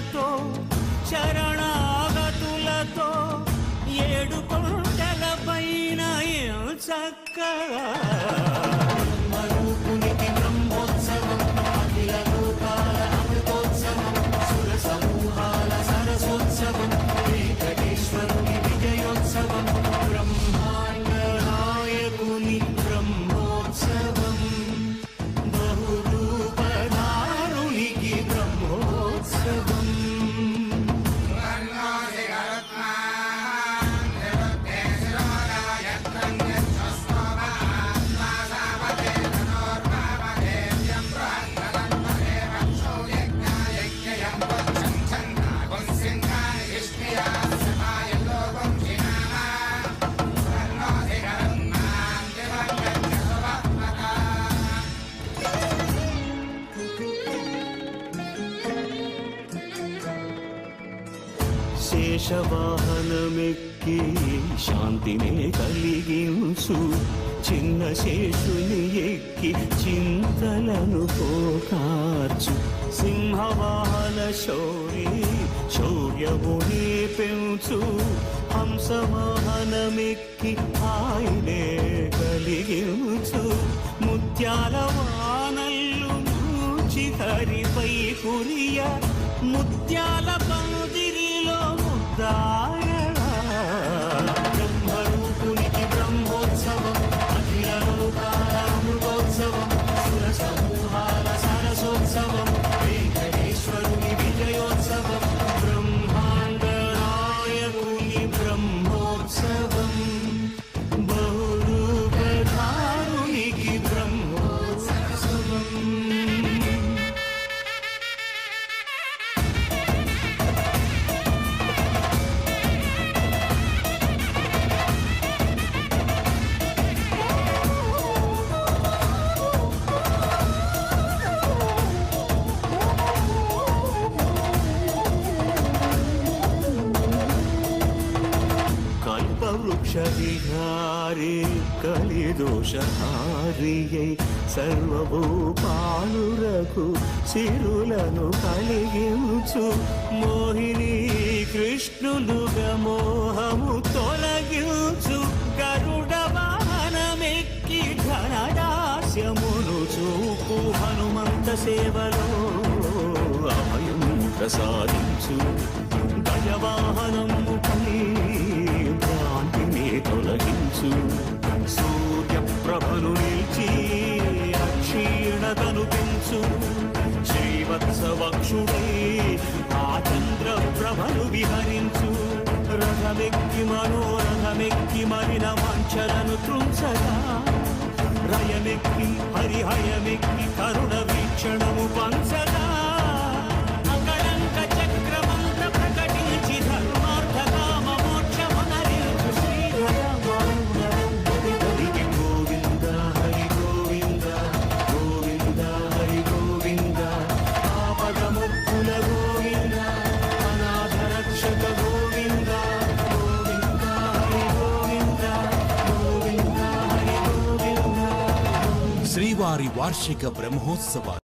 పూజలతో శరణాగతులతో ఏడు కొండల పైన చక్కగా బ్రహ్మరూపునికి బ్రహ్మోత్సవం అఖిల లోకాల అమృతోత్సవం సుర సమూహాల సరసోత్సవం వెంకటేశ్వరుని విజయోత్సవం బ్రహ్మాండ నాయకుని బ్రహ్మోత్సవం బహురూపధారునికి బ్రహ్మోత్సవం శేషవాహనమెక్కి శాంతినే కలిగించు చిన్న శేషుని ఎక్కి చింతలను పోకార్చు సింహవాహన శౌర్యమునే పెంచు హంసవాహనమెక్కి ఆయనే కలిగించు ముత్యాల వానల్లు మూచి హరిపై కురియ ముత్యాల పందిరిలో బ్రహ్మరూపునికి బ్రహ్మోత్సవం అఖిల లోకాల అమృతోత్సవం సుర సమూహాల సరసోత్సవం వెంకటేశ్వరుని విజయోత్సవం బ్రహ్మాండ నాయకుని బ్రహ్మోత్సవం బహురూపధారునికి బ్రహ్మోత్సవం వృక్షవిహారే కలిదోషహారియై సర్వభూపాలురకు సిరులను కలిగించు మోహిని కృష్ణులుగా మోహము తొలగించు గరుడ వాహనమెక్కి ఘనదాస్యమును చూపు హనుమంత సేవలో అభయం ప్రసాదించు గజవాహనము భ్రాంతిని తొలగించు సూర్యప్రభను నిలిచి అక్షీణతను పెంచు శ్రీవత్సవక్షుడై ఆ చంద్రప్రభను విహరించు రథమెక్కి మనోరథమెక్కి మరిన వాంఛలను త్రుంచగా రయమెక్కి హరిహయమెక్కి కరుణ వీక్షణము పంచగా అకళంక చక్రమంత్ర ప్రకటించి ధర్మార్థ కామ మోక్షమనరించు శ్రీహరికి గోవింద హరి గోవింద గోవింద హరి గోవింద ఆపదముక్కుల గోవింద అనాథ రక్షక గోవింద గోవింద హరి గోవింద గోవింద హరి గోవింద శ్రీవారి వార్షిక బ్రహ్మోత్సవాలు